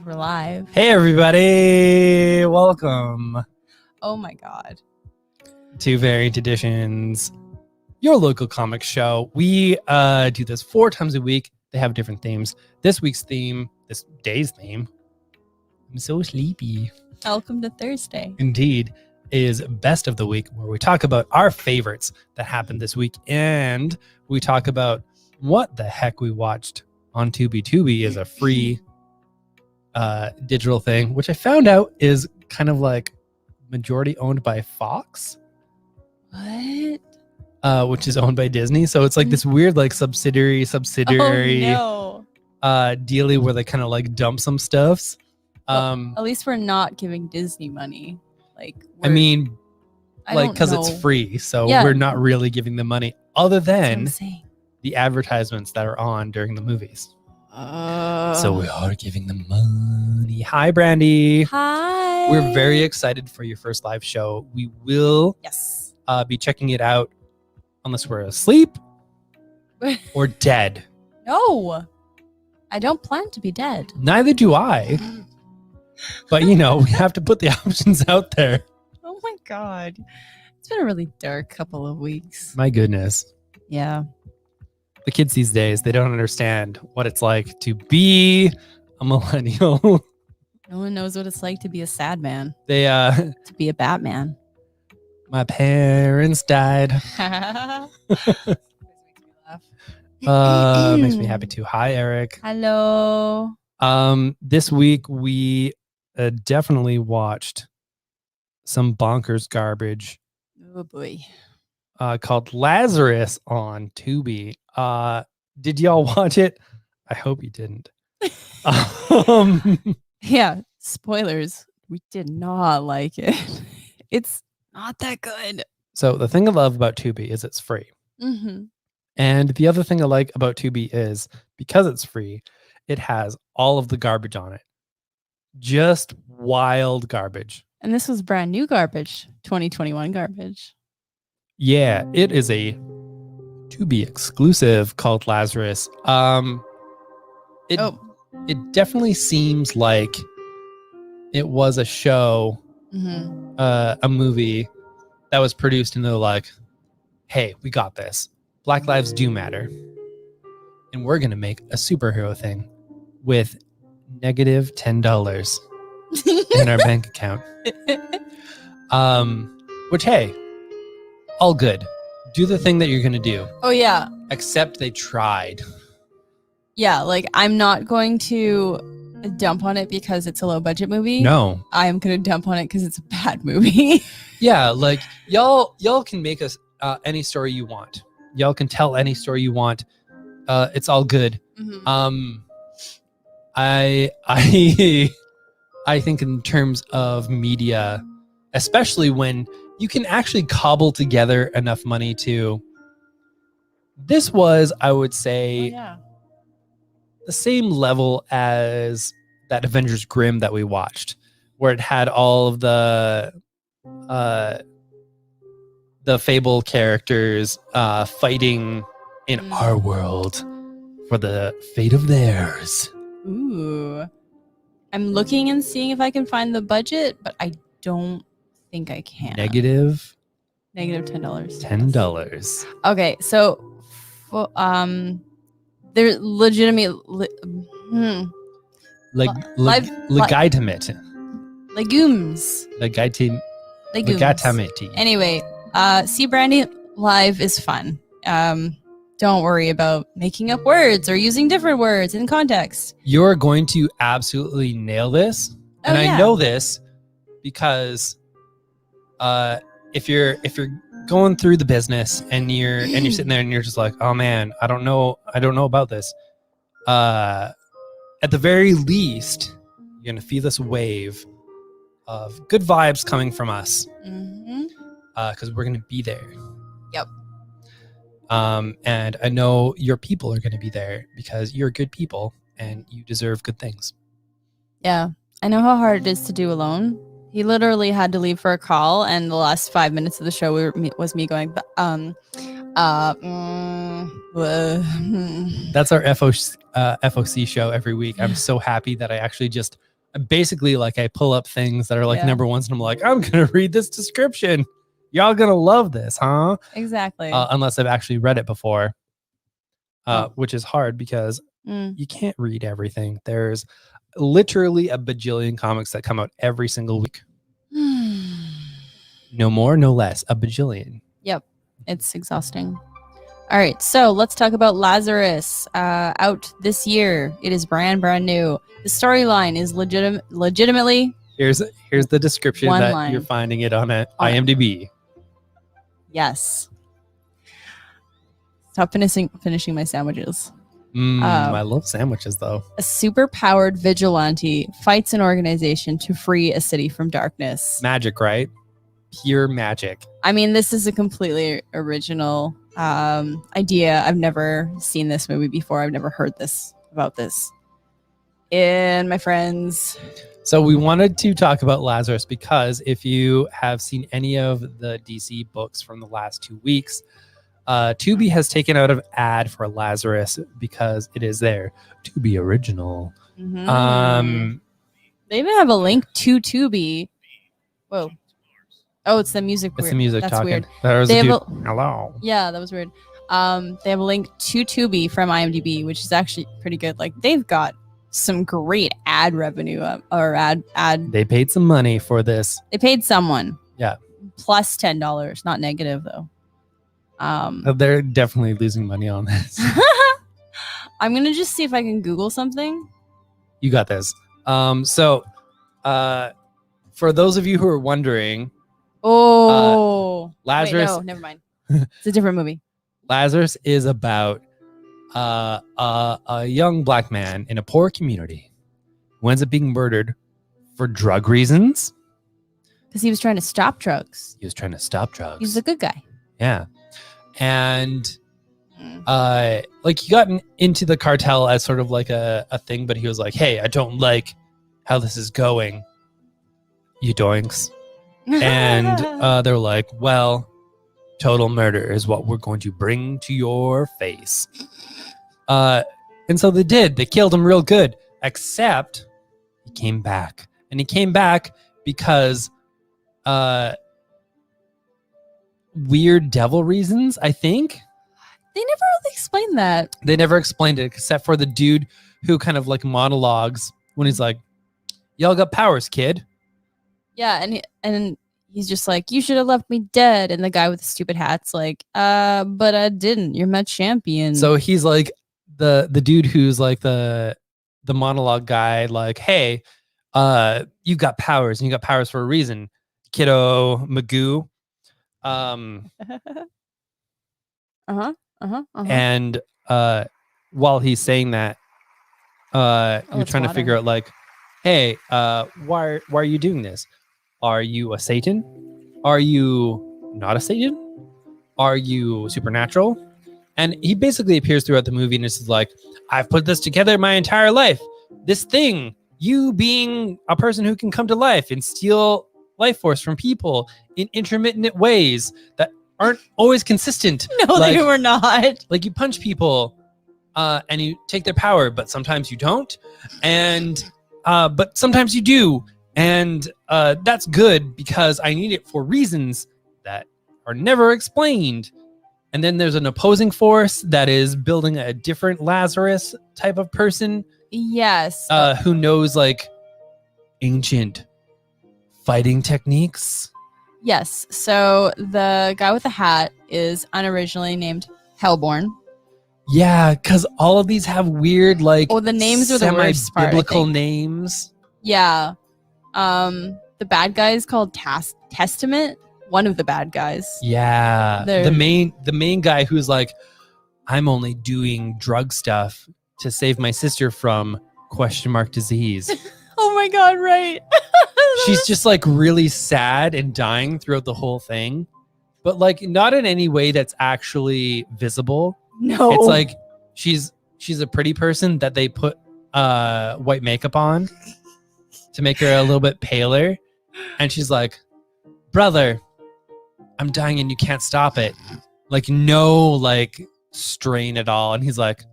We're live. Hey everybody, welcome Oh my god. to Variant Editions, your local comic show. We do this 4 times a week. They have different themes. This week's theme, this day's theme, I'm so sleepy. Welcome to Thursday. Indeed, is Best of the Week, where we talk about our favorites that happened this week, and we talk about what the heck we watched on Tubi. Tubi is a free digital thing, which I found out is kind of like majority owned by Fox. What? Which is owned by Disney. So it's like this weird like subsidiary Oh, no. dealy where they kind of like dump some stuffs. Well, at least we're not giving Disney money. Like, I mean, I like don't because it's know. free, so Yeah. we're not really giving them money other That's what I'm than saying. the advertisements that are on during the movies. So So we are giving them money. Hi, Brandy. hi. We're very excited for your first live show. We will Yes. be checking it out unless we're asleep or dead. No. I don't plan to be dead. Neither do I. But, you know, we have to put the options out there. Oh my god. It's been a really dark couple of weeks. My goodness. Yeah. The kids these days, they don't understand what it's like to be a millennial. No one knows what it's like to be a sad man. They, To be a Batman. my parents died. Makes me happy too. Hi, Eric. Hello. This week we definitely watched some bonkers garbage Oh boy. called Lazarus on Tubi. Did y'all watch it? I hope you didn't. Yeah, spoilers. We did not like it. It's not that good. So the thing I love about Tubi is it's free. Mm-hmm. And the other thing I like about Tubi is because it's free, it has all of the garbage on it. Just wild garbage. And this was brand new garbage, 2021 garbage. Yeah, it is a Tubi exclusive called Lazarus. It definitely seems like it was a show, Mm-hmm. a movie that was produced and they're like, hey, we got this. Black lives do matter. And we're going to make a superhero thing with negative $10 in our bank account. Which, hey, all good. Do the thing that you're going to do. Oh, yeah. Except they tried. Yeah, like I'm not going to dump on it because it's a low budget movie. No. I am going to dump on it because it's a bad movie. Yeah, like y'all can make us any story you want. Y'all can tell any story you want. It's all good. Mm-hmm. I think in terms of media, especially when you can actually cobble together enough money to. This was, I would say, yeah. the same level as that Avengers Grimm that we watched, where it had all of the Fable characters fighting in our world for the fate of theirs. Ooh. I'm looking and seeing if I can find the budget, but I don't think I can. Negative $10. $10. Okay, so they're legitimate Legitimate. legumes. Legitimate. Anyway, See Brandy Live is fun. Don't worry about making up words or using different words in context. You're going to absolutely nail this. And I know this because if you're going through the business and you're sitting there and you're just like, oh man, I don't know about this. At the very least, you're gonna feel this wave of good vibes coming from us. Because we're gonna be there. Yep. And I know your people are gonna be there because you're good people and you deserve good things. Yeah. I know how hard it is to do alone. He literally had to leave for a call, and the last 5 minutes of the show was me going, That's our FOC show every week. I'm so happy that I actually just basically like I pull up things that are like Yeah. number ones, and I'm like, I'm gonna read this description. Y'all gonna love this, huh? Exactly. Unless I've actually read it before, Oh. which is hard because Mm. you can't read everything. There's literally a bajillion comics that come out every single week. No more, no less. A bajillion. Yep. It's exhausting. All right, so let's talk about Lazarus. Out this year. It is brand new. The storyline is legitimately. Here's the description One that line. you're finding it on IMDb. Yes. Stop finishing my sandwiches. I love sandwiches, though. A super-powered vigilante fights an organization to free a city from darkness. Magic, right? Pure magic. I mean, this is a completely original idea. I've never seen this movie before. I've never heard about this. And my friends. So we wanted to talk about Lazarus because if you have seen any of the DC books from the last 2 weeks, Tubi has taken out of ad for Lazarus because it is there. Tubi original. Mm-hmm. They even have a link to Tubi. Whoa. Oh, it's the music. It's the music. That's talking. weird. Hello. Yeah, that was weird. They have a link to Tubi from IMDb, which is actually pretty good. Like they've got some great ad revenue or ad. They paid some money for this. They paid someone. Yeah. Plus $10, not negative though. They're definitely losing money on this. I'm gonna just see if I can Google something. You got this. So, for those of you who are wondering, Lazarus. Wait, no, never mind. It's a different movie. Lazarus is about a young black man in a poor community who ends up being murdered for drug reasons. Because he was trying to stop drugs. He was trying to stop drugs. He's a good guy. Yeah. And like he got into the cartel as sort of like a thing, but he was like, hey, I don't like how this is going, you doinks. And they're like, well, total murder is what we're going to bring to your face. And so they did. They killed him real good, except he came back. And he came back because weird devil reasons, I think. They never really explained that. They never explained it except for the dude who kind of like monologues when he's like, y'all got powers, kid. Yeah, and he's just like, you should have left me dead. And the guy with the stupid hat's like, but I didn't. You're my champion. So he's like the dude who's like the monologue guy, like, hey, you've got powers and you got powers for a reason, kiddo Magoo. And while he's saying that, you're trying to figure out like, hey, why are you doing this? Are you a Satan? Are you not a Satan? Are you supernatural? And he basically appears throughout the movie and is like, I've put this together my entire life. This thing, you being a person who can come to life and steal life force from people in intermittent ways that aren't always consistent. No, like, they were not. Like you punch people and you take their power, but sometimes you don't. And but sometimes you do. And that's good because I need it for reasons that are never explained. And then there's an opposing force that is building a different Lazarus type of person. Yes. Who knows like ancient fighting techniques. Yes. So the guy with the hat is unoriginally named Hellborn. Yeah, because all of these have weird like the names are the worst part, biblical names. Yeah. The bad guy is called Testament. One of the bad guys. Yeah. The main guy who's like, I'm only doing drug stuff to save my sister from ? Disease. Oh my God, right. She's just like really sad and dying throughout the whole thing, but like not in any way that's actually visible. No. It's like she's a pretty person that they put white makeup on to make her a little bit paler. And she's like, brother, I'm dying and you can't stop it. Like no like strain at all. And he's like,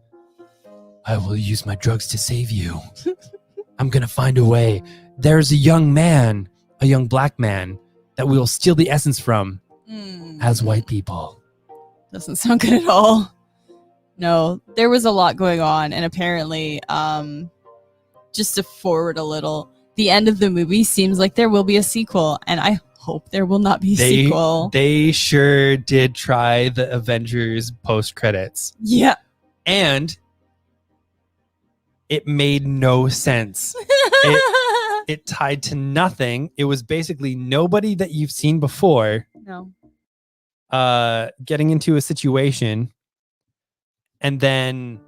I will use my drugs to save you. I'm going to find a way. There's a young black man that we will steal the essence from as white people. Doesn't sound good at all. No, there was a lot going on, and apparently, just to forward a little, the end of the movie seems like there will be a sequel, and I hope there will not be a sequel. They sure did try the Avengers post-credits. Yeah. And it made no sense. It tied to nothing. It was basically nobody that you've seen before. No. Getting into a situation and then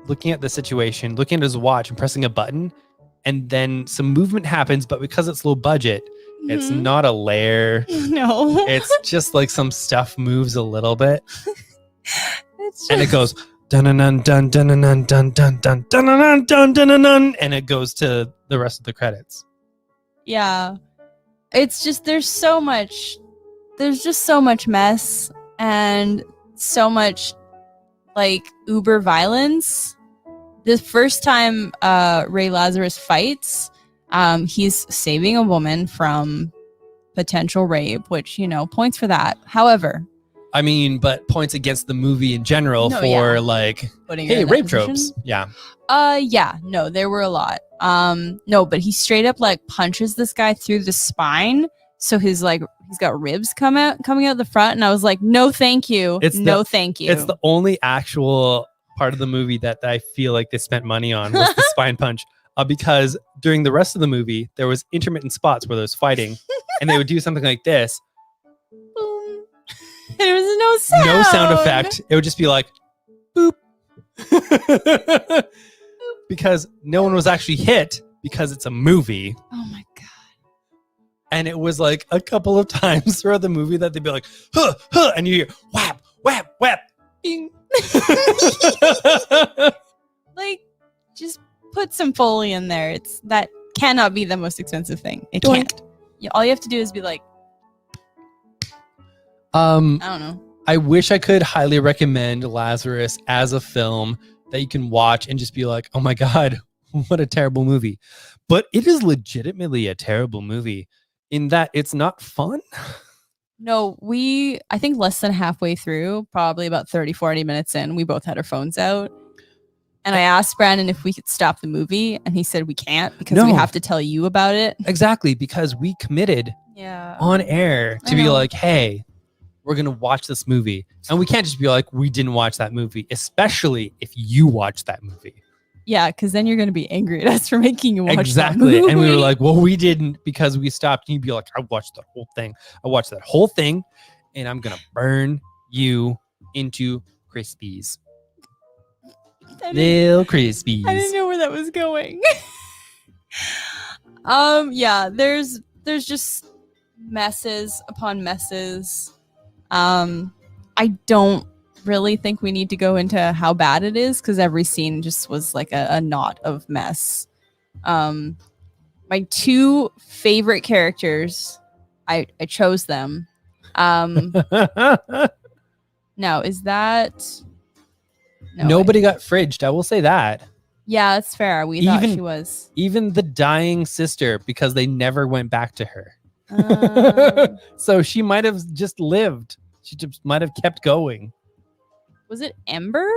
looking at the situation, looking at his watch and pressing a button, and then some movement happens, but because it's low budget, it's not a layer. No. It's just like some stuff moves a little bit. And it goes dun dun dun dun dun dun dun dun dun dun dun dun dun, and it goes to the rest of the credits. Yeah. It's just there's just so much mess and so much like uber violence. The first time Ray Lazarus fights, he's saving a woman from potential rape, which, points for that. However, I mean, but points against the movie in general like, putting hey, rape tropes. Yeah. No, there were a lot. No, but he straight up like punches this guy through the spine. So he's got ribs coming out the front, and I was like, no, thank you. Thank you. It's the only actual part of the movie that I feel like they spent money on was the spine punch. Because during the rest of the movie, there was intermittent spots where there was fighting, and they would do something like this. Boom. There was no sound. No sound effect. It would just be like, boop. Because no one was actually hit because it's a movie. Oh my God. And it was like a couple of times throughout the movie that they'd be like, huh, huh, and you hear whap, whap, whap, bing. Like, just put some Foley in there. That cannot be the most expensive thing. It can't. All you have to do is be like, I don't know. I wish I could highly recommend Lazarus as a film that you can watch and just be like, oh my God, what a terrible movie. But it is legitimately a terrible movie in that it's not fun. No, I think less than halfway through, probably about 30, 40 minutes in, we both had our phones out. And I asked Brandon if we could stop the movie, and he said we can't because we have to tell you about it. Exactly, because we committed on air to be like, hey, we're going to watch this movie. And we can't just be like, we didn't watch that movie, especially if you watch that movie. Yeah, because then you're going to be angry at us for making you watch that movie. Exactly. And we were like, well, we didn't because we stopped. And you'd be like, I watched the whole thing. I watched that whole thing, and I'm going to burn you into Crispies. Little Crispies. I didn't know where that was going. Yeah, there's just messes upon messes. I don't really think we need to go into how bad it is because every scene just was like a knot of mess. My two favorite characters, I chose them. Now, is that... No, nobody got fridged. I will say that. Yeah, that's fair. We thought she was. Even the dying sister, because they never went back to her. So she might have just lived. She just might have kept going. Was it Ember?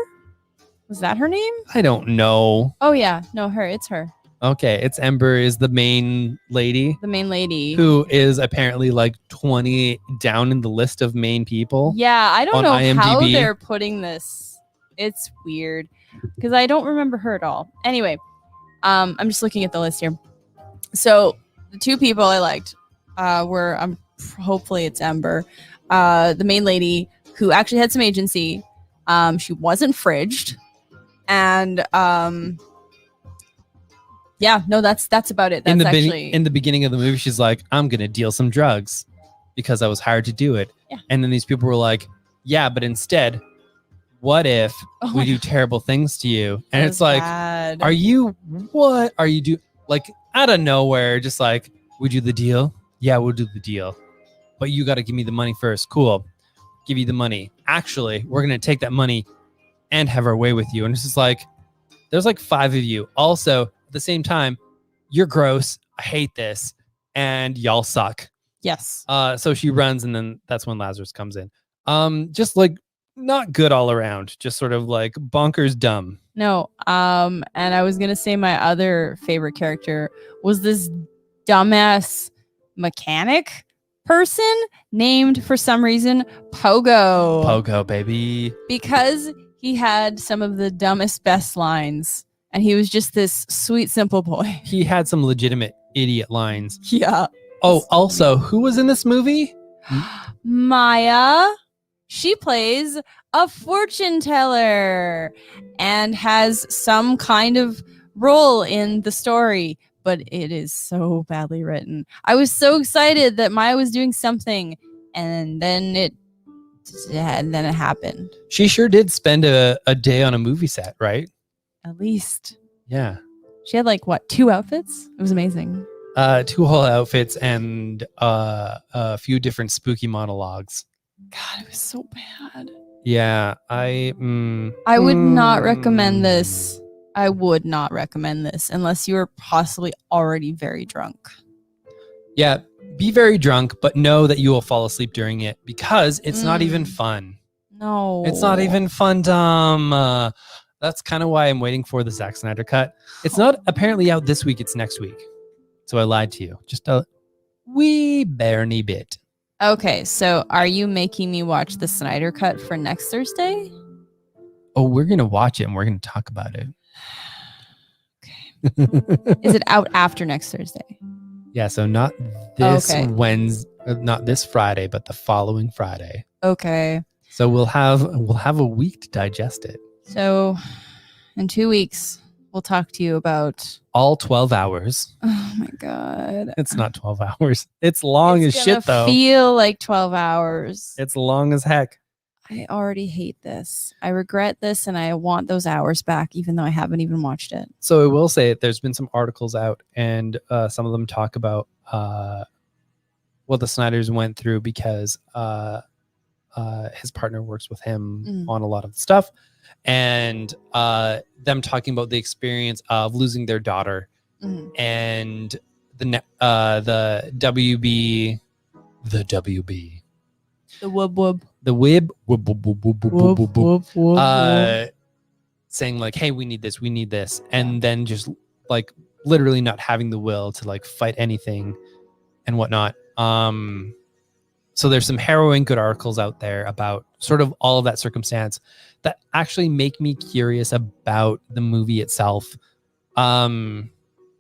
Was that her name? I don't know. Oh, yeah. No, her. It's her. Okay. It's Ember is the main lady. The main lady. Who is apparently like 20 down in the list of main people. Yeah, I don't know IMDb. How they're putting this. It's weird because I don't remember her at all. Anyway, I'm just looking at the list here. So the two people I liked were hopefully it's Ember, the main lady who actually had some agency. She wasn't fridged, and yeah, no, that's about it. That's in the beginning of the movie, she's like, "I'm gonna deal some drugs because I was hired to do it." Yeah. And then these people were like, "Yeah, but instead, what if we do terrible things to you?" And it's like, bad. What are you do? Like out of nowhere, just like, we do the deal. Yeah, we'll do the deal. But you got to give me the money first. Cool. Give you the money. Actually, we're going to take that money and have our way with you. And it's just like, there's like 5 of you. Also, the same time, you're gross. I hate this. And y'all suck. Yes. So she runs, and then that's when Lazarus comes in. Just like not good all around, just sort of like bonkers dumb. No. And I was gonna say my other favorite character was this dumbass mechanic person named, for some reason, Pogo. Pogo, baby. Because he had some of the dumbest, best lines, and he was just this sweet, simple boy. He had some legitimate idiot lines. Yeah. Oh, also, who was in this movie? Maya. She plays a fortune teller and has some kind of role in the story, but it is so badly written. I was so excited that Maya was doing something, and then it happened. She sure did spend a day on a movie set, right? At least. Yeah. She had like, what, 2 outfits? It was amazing. 2 whole outfits and a few different spooky monologues. God, it was so bad. Yeah, I would not recommend this. I would not recommend this unless you are possibly already very drunk. Yeah, be very drunk, but know that you will fall asleep during it because it's not even fun. No. It's not even fun, Dom. That's kind of why I'm waiting for the Zack Snyder cut. It's not apparently out this week, it's next week. So I lied to you. Just a wee barely bit. Okay, so are you making me watch the Snyder cut for next Thursday? Oh, we're going to watch it and we're going to talk about it. Okay. Is it out after next Thursday? Yeah, so not this Wednesday, not this Friday, but the following Friday. Okay. So we'll have a week to digest it. So in 2 weeks, we'll talk to you about all 12 hours. Oh my God. It's not 12 hours. It's long as shit, though. Feel like 12 hours. It's long as heck. I already hate this. I regret this, and I want those hours back, even though I haven't even watched it. So I will say there's been some articles out, and some of them talk about what the Snyders went through because his partner works with him on a lot of stuff, and them talking about the experience of losing their daughter and the WB, the wub, saying like, hey, we need this, and then just like literally not having the will to like fight anything and whatnot. So there's some harrowing good articles out there about sort of all of that circumstance that actually make me curious about the movie itself,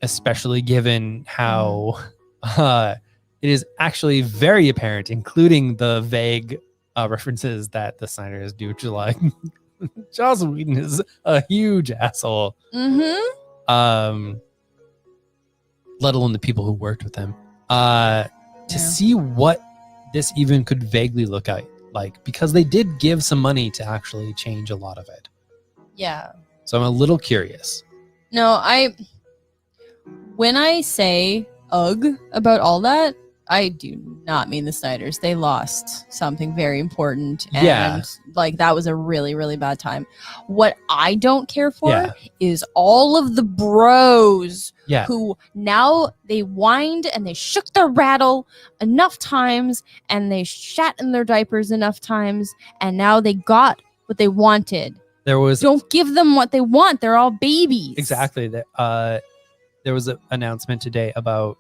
especially given how it is actually very apparent, including the vague references that the Snyders do to like Joss Whedon is a huge asshole. Let alone the people who worked with him. To see what this even could vaguely look like, because they did give some money to actually change a lot of it. Yeah. So I'm a little curious. No, when I say ugh about all that, I do not mean the Snyders. They lost something very important. And like that was a really, really bad time. What I don't care for is all of the bros who now they whined and they shook their rattle enough times and they shat in their diapers enough times and now they got what they wanted. Don't give them what they want. They're all babies. Exactly. There was an announcement today about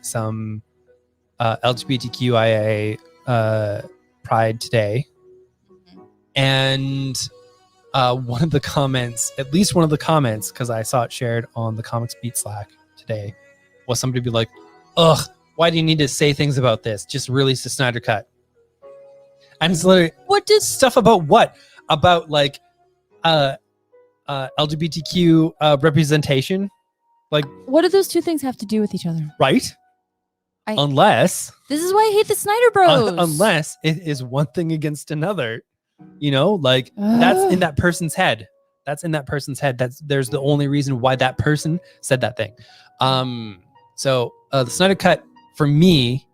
some LGBTQIA Pride today, and one of the comments, because I saw it shared on the Comics Beat Slack today, was somebody be like, "Ugh, why do you need to say things about this? Just release the Snyder Cut." And it's literally, what did stuff about what? About like LGBTQ representation? Like, what do those two things have to do with each other? Right? Unless this is why I hate the Snyder Bros. Unless it is one thing against another, like that's in that person's head. There's the only reason why that person said that thing. So the Snyder Cut for me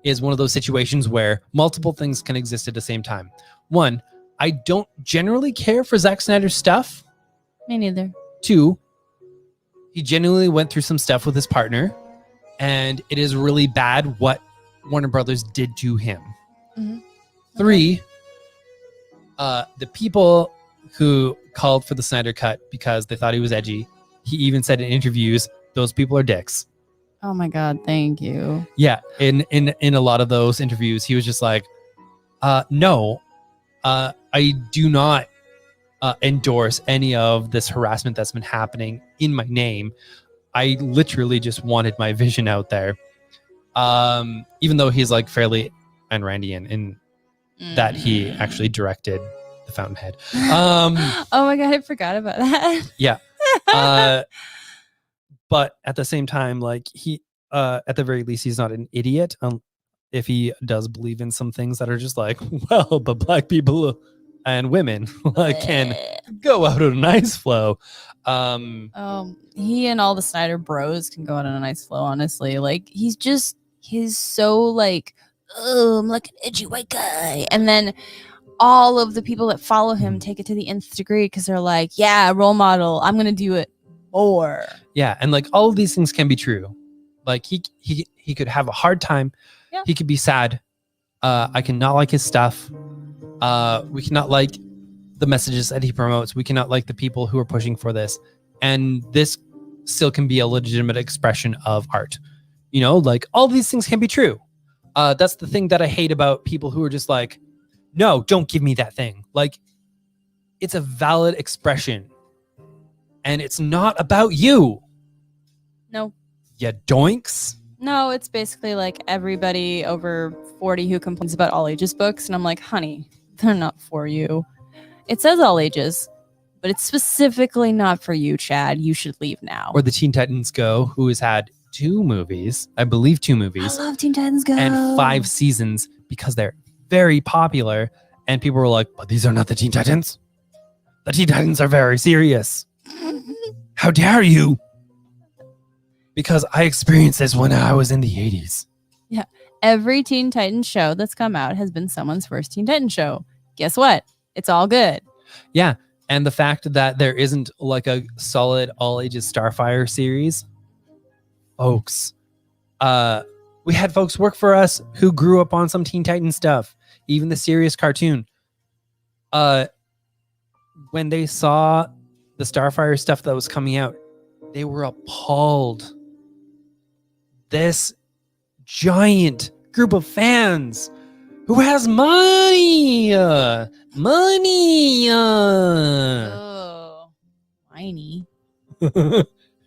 is one of those situations where multiple things can exist at the same time. One, I don't generally care for Zack Snyder's stuff. Me neither. Two, He genuinely went through some stuff with his partner, and it is really bad what Warner Brothers did to him. Mm-hmm. 3, the people who called for the Snyder Cut because they thought he was edgy, he even said in interviews, those people are dicks. Oh my God, thank you. Yeah, in a lot of those interviews, he was just like, no, I do not endorse any of this harassment that's been happening in my name. I literally just wanted my vision out there. Even though he's like fairly Ayn Randian in that he actually directed The Fountainhead. Oh my God, I forgot about that. Yeah. But at the same time, like he, at the very least, he's not an idiot. If he does believe in some things that are just like, well, but black people and women like can go out on a nice flow. He and all the Snyder bros can go out on a nice flow, honestly. Like he's so like, oh, I'm like an edgy white guy. And then all of the people that follow him take it to the nth degree because they're like, yeah, role model, I'm gonna do it more. Yeah, and like all of these things can be true. Like he could have a hard time. Yeah. He could be sad. I cannot like his stuff. We cannot like the messages that he promotes. We cannot like the people who are pushing for this. And this still can be a legitimate expression of art. You know, like all these things can be true. That's the thing that I hate about people who are just like, no, don't give me that thing. Like, it's a valid expression. And it's not about you. No. Yeah, doinks. No, it's basically like everybody over 40 who complains about all ages books. And I'm like, honey, they're not for you. It says all ages, but it's specifically not for you, Chad. You should leave now. Or the Teen Titans Go, who has had 2 movies, I believe 2 movies. I love Teen Titans Go. And 5 seasons because they're very popular. And people were like, but these are not the Teen Titans. The Teen Titans are very serious. How dare you? Because I experienced this when I was in the 80s. Yeah. Every Teen Titans show that's come out has been someone's first Teen Titans show. Guess what? It's all good. Yeah. And the fact that there isn't like a solid all ages Starfire series, folks, we had folks work for us who grew up on some Teen Titans stuff, even the serious cartoon. When they saw the Starfire stuff that was coming out, they were appalled. This giant group of fans who has money, Oh, whiny.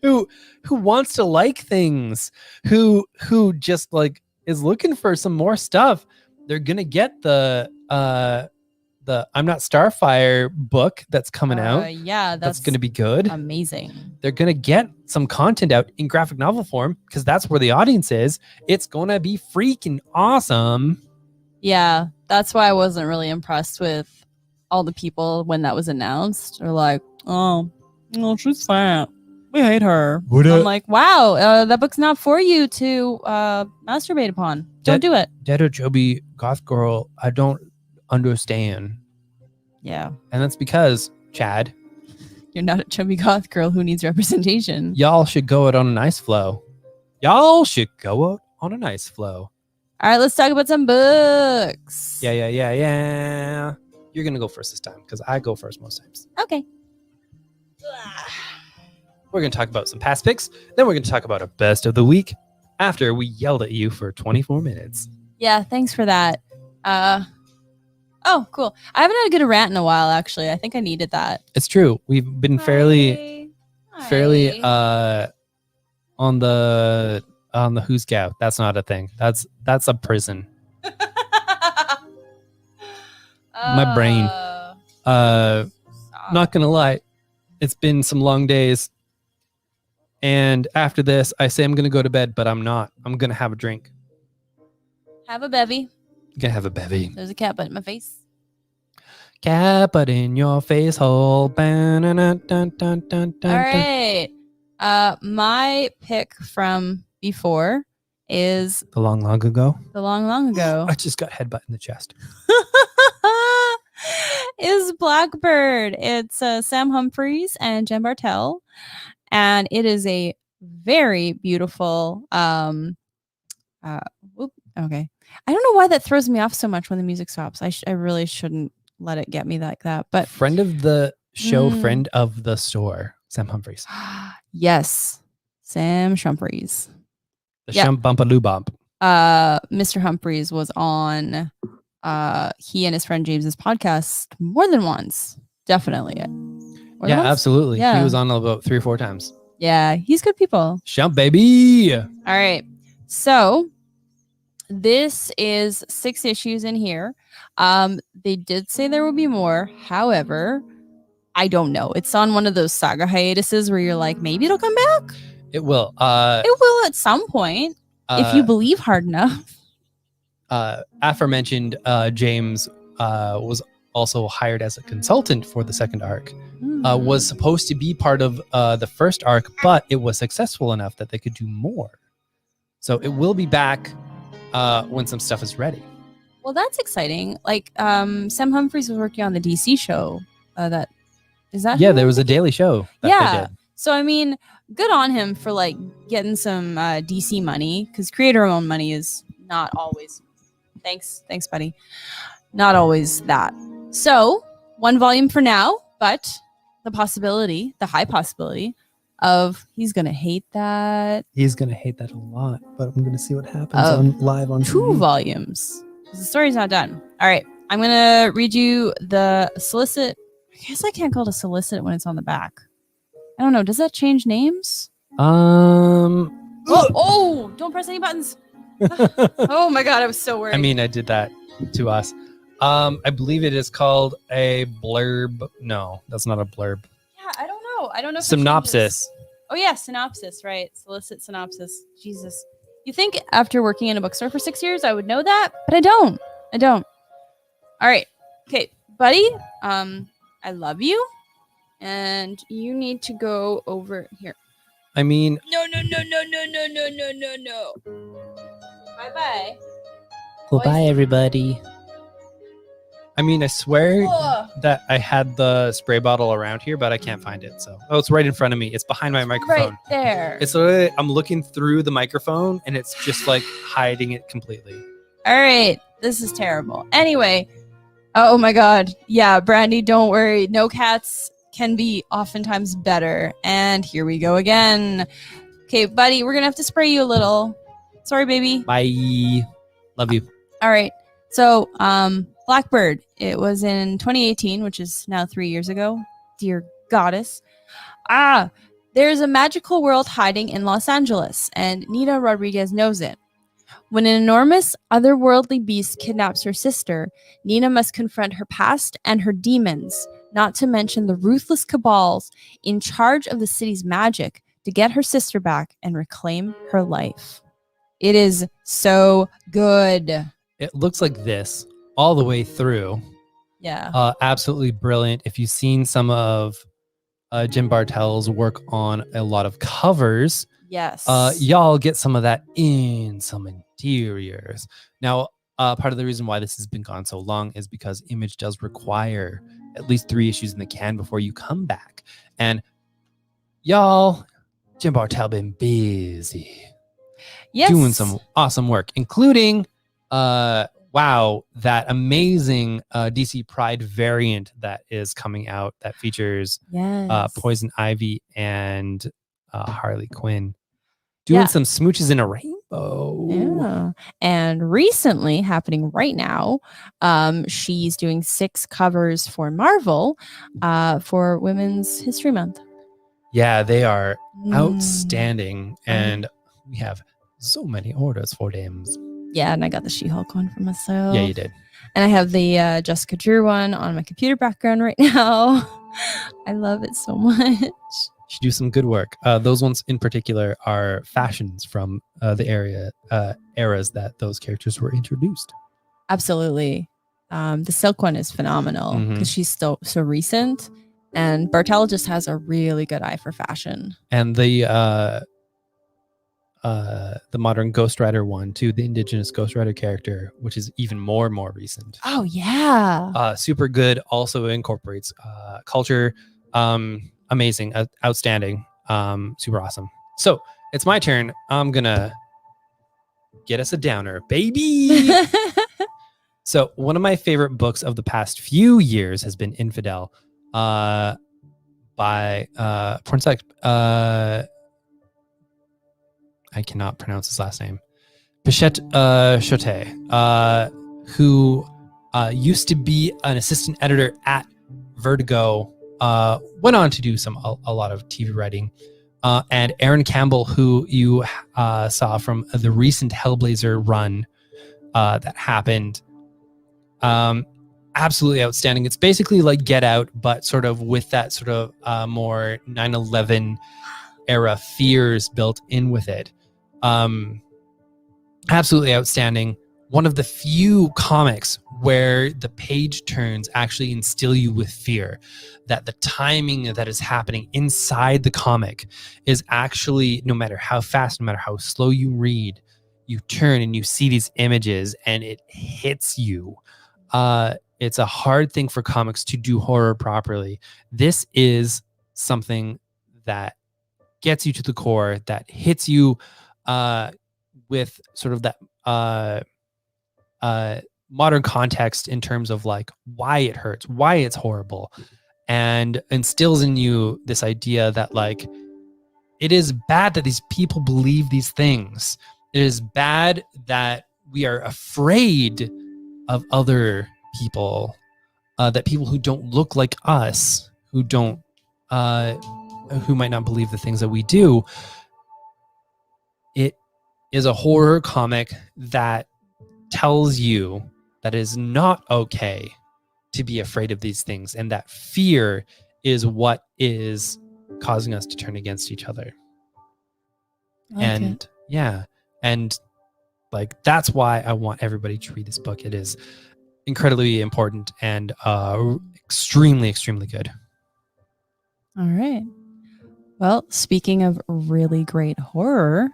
who wants to like things, who just like is looking for some more stuff. They're gonna get the I'm Not Starfire book that's coming out. Yeah, that's gonna be good. Amazing. They're gonna get some content out in graphic novel form because that's where the audience is. It's gonna be freaking awesome. Yeah, that's why I wasn't really impressed with all the people when that was announced. They're like, oh, no, she's fat. We hate her. I'm like, wow, that book's not for you to masturbate upon. Don't do it. Dead or Joby Goth Girl, I don't understand. Yeah. And that's because, Chad, you're not a chubby goth girl who needs representation. Y'all should go out on a nice flow. Y'all should go out on a nice flow. All right, let's talk about some books. Yeah. You're going to go first this time because I go first most times. Okay. We're going to talk about some past picks. Then we're going to talk about our best of the week after we yelled at you for 24 minutes. Yeah, thanks for that. Oh, cool. I haven't had a good rant in a while, actually. I think I needed that. It's true. We've been fairly on the Who's Gout. That's not a thing. That's a prison. My brain. Not gonna lie, it's been some long days. And after this, I say I'm gonna go to bed, but I'm not. I'm gonna have a drink. Have a bevy. Gonna have a bevy. There's a cat butt in my face. Cat butt in your face hole. All right. My pick from before is The Long Ago. The Long Ago. I just got headbutt in the chest. Is Blackbird. It's Sam Humphries and Jen Bartel. and it is a very beautiful. Okay, I don't know why that throws me off so much when the music stops. I really shouldn't let it get me like that. But friend of the show, friend of the store, Sam Humphries. Yes, Sam Humphries. The Shumbumpaloo Bump. Mr. Humphries was on he and his friend James's podcast more than once. Definitely. Yeah, absolutely. Yeah. He was on about 3 or 4 times. Yeah, he's good people. Shump, baby. All right. So this is 6 issues in here. They did say there will be more. However, I don't know. It's on one of those saga hiatuses where you're like, maybe it'll come back. It will. It will at some point if you believe hard enough. Aforementioned James was also hired as a consultant for the second arc. Was supposed to be part of the first arc, but it was successful enough that they could do more. So it will be back when some stuff is ready. Well, that's exciting. Like Sam Humphries was working on the DC show. There was a daily show that they did. So I mean, good on him for like getting some DC money, because creator-owned money is not always. Thanks, buddy. Not always that. So 1 volume for now, but the high possibility of he's gonna hate that. He's gonna hate that a lot, but I'm gonna see what happens live on 2 TV. Volumes. The story's not done. All right, I'm gonna read you the solicit. I guess I can't call it a solicit when it's on the back. I don't know. Does that change names? Oh! Don't press any buttons. Oh my god, I was so worried. I mean, I did that to us. I believe it is called a blurb. No, that's not a blurb. Yeah, I don't know. I don't know. Synopsis. Oh yeah, synopsis, right? Solicit synopsis. Jesus. You think after working in a bookstore for 6 years I would know that, but I don't. All right. Okay, buddy. I love you, and you need to go over here. I mean, no. Bye. Goodbye, everybody. I mean, I swear that I had the spray bottle around here, but I can't find it. So, it's right in front of me. It's behind my microphone. Right there. It's literally, I'm looking through the microphone, and it's just like hiding it completely. All right, this is terrible. Anyway, oh my God, yeah, Brandy, don't worry. No cats can be oftentimes better. And here we go again. Okay, buddy, we're gonna have to spray you a little. Sorry, baby. Bye. Love you. All right. So, Blackbird, it was in 2018, which is now 3 years ago. Dear goddess. There's a magical world hiding in Los Angeles, and Nina Rodriguez knows it. When an enormous otherworldly beast kidnaps her sister, Nina must confront her past and her demons, not to mention the ruthless cabals in charge of the city's magic, to get her sister back and reclaim her life. It is so good. It looks like this all the way through. Yeah. Absolutely brilliant. If you've seen some of Jim Bartel's work on a lot of covers, yes, y'all get some of that in some interiors. Now, part of the reason why this has been gone so long is because Image does require at least 3 issues in the can before you come back. And y'all, Jim Bartel been busy. Yes. Doing some awesome work, including that amazing DC Pride variant that is coming out that features Poison Ivy and Harley Quinn doing some smooches in a rainbow. Yeah. And recently, happening right now, she's doing 6 covers for Marvel for Women's History Month. Yeah, they are outstanding, and we have so many orders for them. Yeah, and I got the She-Hulk one for myself. Yeah, you did. And I have the Jessica Drew one on my computer background right now. I love it so much. She do some good work. Those ones in particular are fashions from the eras that those characters were introduced. Absolutely. The Silk one is phenomenal because she's still so recent. And Bartel just has a really good eye for fashion. And the modern Ghost Rider one too, the indigenous Ghost Rider character, which is even more recent. Oh yeah. Super good. Also incorporates culture. Amazing, outstanding. Super awesome. So it's my turn. I'm gonna get us a downer, baby. So one of my favorite books of the past few years has been Infidel, by I cannot pronounce his last name. Pichette Chote, who used to be an assistant editor at Vertigo, went on to do a lot of TV writing. And Aaron Campbell, who you saw from the recent Hellblazer run that happened. Absolutely outstanding. It's basically like Get Out, but sort of with that sort of more 9/11 era fears built in with it. Absolutely outstanding. One of the few comics where the page turns actually instill you with fear, that the timing that is happening inside the comic is actually, no matter how fast, no matter how slow you read, you turn and you see these images and it hits you. It's a hard thing for comics to do horror properly. This is something that gets you to the core, that hits you with sort of that modern context in terms of like why it hurts, why it's horrible, and instills in you this idea that like it is bad that these people believe these things. It is bad that we are afraid of other people, that people who don't look like us, who might not believe the things that we do. It is a horror comic that tells you that it is not okay to be afraid of these things, and that fear is what is causing us to turn against each other. And like that's why I want everybody to read this book. It is incredibly important and extremely, extremely good. All right. Well, speaking of really great horror,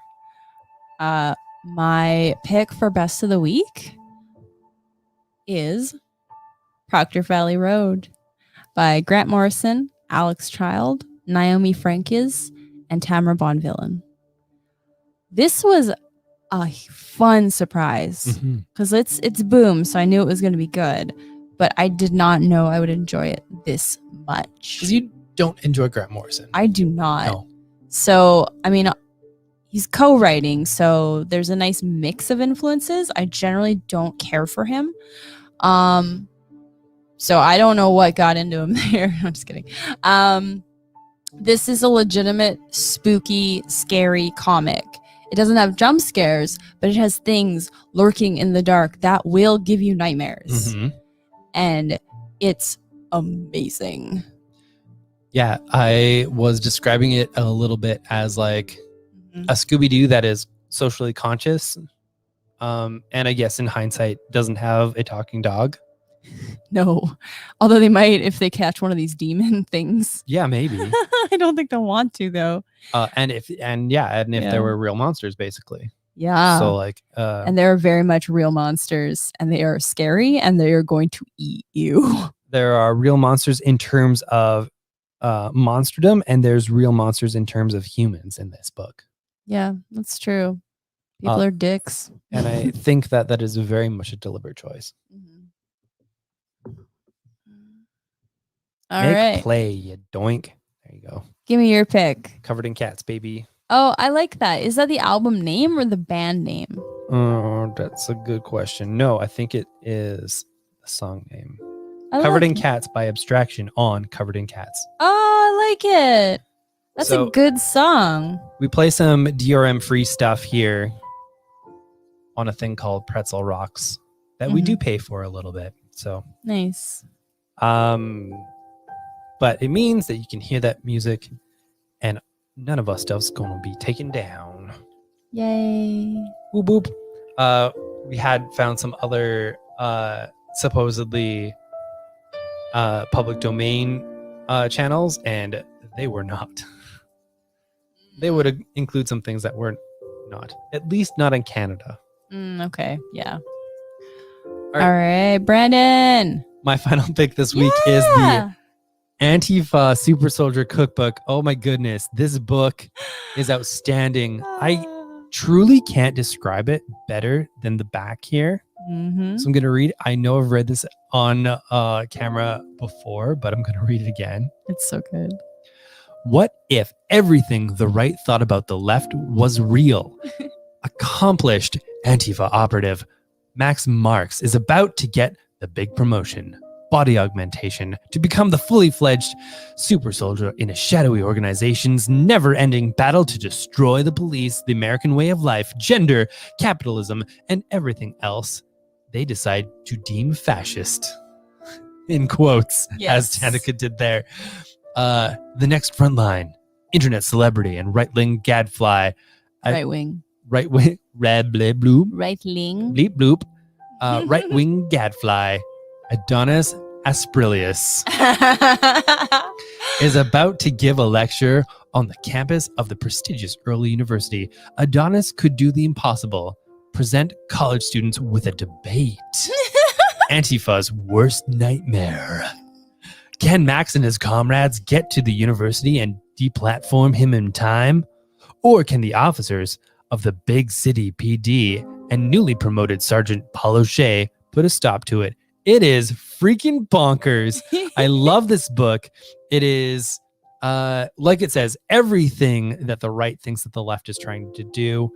my pick for best of the week is Proctor Valley Road by Grant Morrison, Alex Child, Naomi Franquez, and Tamara Bonvillain. This was a fun surprise because it's Boom, so I knew it was going to be good, but I did not know I would enjoy it this much. Because you don't enjoy Grant Morrison. I do not. No. So, I mean, he's co-writing, so there's a nice mix of influences. I generally don't care for him. So I don't know what got into him there. I'm just kidding. This is a legitimate, spooky, scary comic. It doesn't have jump scares, but it has things lurking in the dark that will give you nightmares. And it's amazing. Yeah, I was describing it a little bit as like a Scooby-Doo that is socially conscious. And I guess in hindsight doesn't have a talking dog. No, although they might if they catch one of these demon things. Yeah, maybe. I don't think they'll want to though. And if there were real monsters, basically. Yeah. So like, and they're very much real monsters, and they are scary, and they are going to eat you. There are real monsters in terms of monsterdom, and there's real monsters in terms of humans in this book. Yeah, that's true. People are dicks. And I think that is very much a deliberate choice. All right. Make play, you doink. There you go. Give me your pick. Covered in Cats, baby. Oh, I like that. Is that the album name or the band name? Oh, that's a good question. No, I think it is the song name. Covered in Cats by Abstraction on Covered in Cats. Oh, I like it. That's a good song. We play some DRM free stuff here on a thing called Pretzel Rocks that we do pay for a little bit. So nice. But it means that you can hear that music and none of us stuff's going to be taken down. Yay. Boop, boop. We had found some other supposedly public domain channels, and they were not. They would include some things that were not, at least not in Canada. Okay, yeah. All right, Brandon. My final pick this week is the Antifa Super Soldier Cookbook. Oh my goodness. This book is outstanding. I truly can't describe it better than the back here. Mm-hmm. So I'm going to read. I know I've read this on camera before, but I'm going to read it again. It's so good. What if everything the right thought about the left was real? Accomplished Antifa operative Max Marx is about to get the big promotion, body augmentation, to become the fully fledged super soldier in a shadowy organization's never-ending battle to destroy the police, the American way of life, gender, capitalism, and everything else they decide to deem fascist. In quotes, yes. As Danica did there. The next front line, internet celebrity and right-wing gadfly. Right-wing. Right-wing, red, blip, bloop. Right-wing. Bleep, bloop. Right-wing gadfly, Adonis Asprilius, is about to give a lecture on the campus of the prestigious Early University. Adonis could do the impossible, present college students with a debate. Antifa's worst nightmare. Can Max and his comrades get to the university and deplatform him in time? Or can the officers of the big city PD and newly promoted Sergeant Paulo Shea put a stop to it? It is freaking bonkers. I love this book. It is, like it says, everything that the right thinks that the left is trying to do.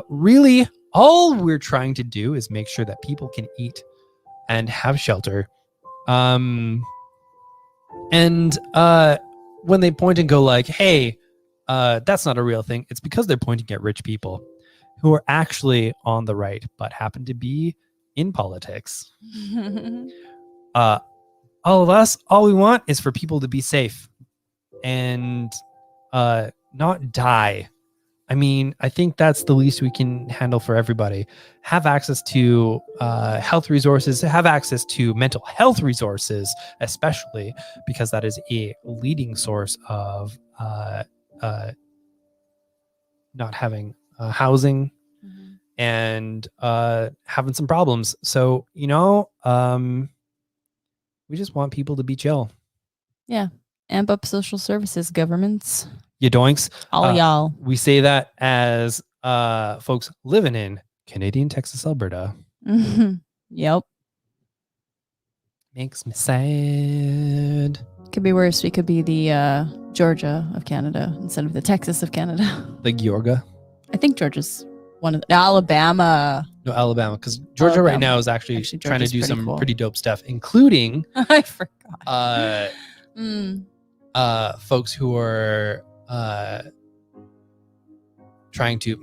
Really, all we're trying to do is make sure that people can eat and have shelter. And when they point and go like, hey, that's not a real thing, it's because they're pointing at rich people who are actually on the right, but happen to be in politics. All of us, all we want is for people to be safe and not die. I mean, I think that's the least we can handle for everybody. Have access to health resources, have access to mental health resources, especially because that is a leading source of not having housing and having some problems. So, you know, we just want people to be chill. Yeah. Amp up social services, governments. You doinks. All y'all. We say that as folks living in Canadian, Texas, Alberta. Yep. Makes me sad. Could be worse. We could be the Georgia of Canada instead of the Texas of Canada. Like Georgia? I think Georgia's one of the Alabama. No, Alabama, because Georgia right now is actually trying to do some pretty dope stuff, including I forgot. Folks who are trying to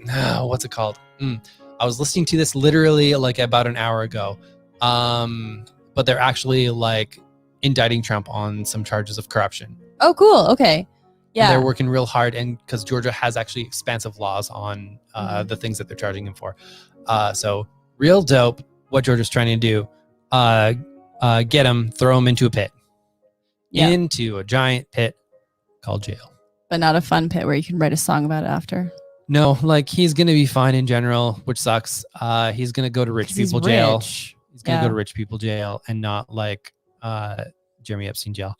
what's it called? I was listening to this literally like about an hour ago. But they're actually like indicting Trump on some charges of corruption. Oh, cool. Okay. Yeah. And they're working real hard, and because Georgia has actually expansive laws on the things that they're charging him for. So real dope what Georgia's trying to do. Get him, throw him into a pit. Yeah. Into a giant pit called jail. But not a fun pit where you can write a song about it after. No, like he's going to be fine in general, which sucks. He's going to go to rich people jail. He's going to go to rich people jail and not like Jeremy Epstein jail.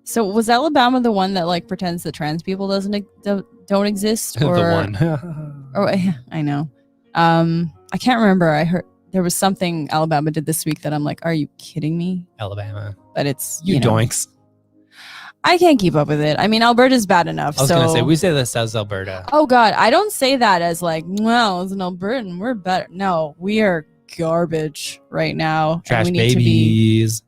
So was Alabama the one that like pretends that trans people don't exist? Or, the one. or I know. I can't remember. I heard there was something Alabama did this week that I'm like, are you kidding me? Alabama. But it's you doinks. I can't keep up with it. I mean, Alberta's bad enough. I was going to say, we say this as Alberta. Oh, God. I don't say that as like, well, as an Albertan, we're better. No, we are garbage right now. Trash we need babies.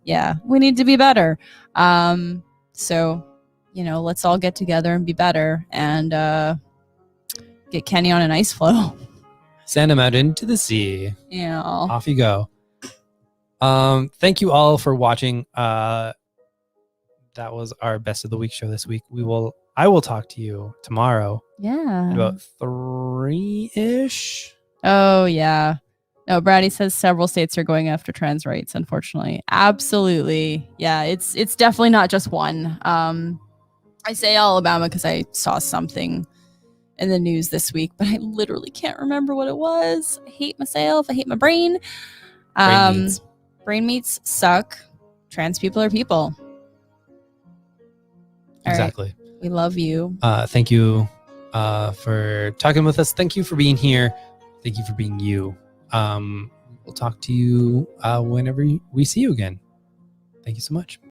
We need to be better. So, you know, let's all get together and be better and get Kenny on an ice floe. Send him out into the sea. Yeah. Off you go. Thank you all for watching. That was our best of the week show this week. I will talk to you tomorrow. Yeah. At about 3-ish. Oh yeah. No, Brady says several states are going after trans rights, unfortunately. Absolutely. Yeah, it's definitely not just one. I say Alabama because I saw something in the news this week, but I literally can't remember what it was. I hate myself. I hate my brain. brain meats suck. Trans people are people. All Exactly. right. We love you. Thank you for talking with us. Thank you for being here. Thank you for being you. We'll talk to you whenever we see you again. Thank you so much.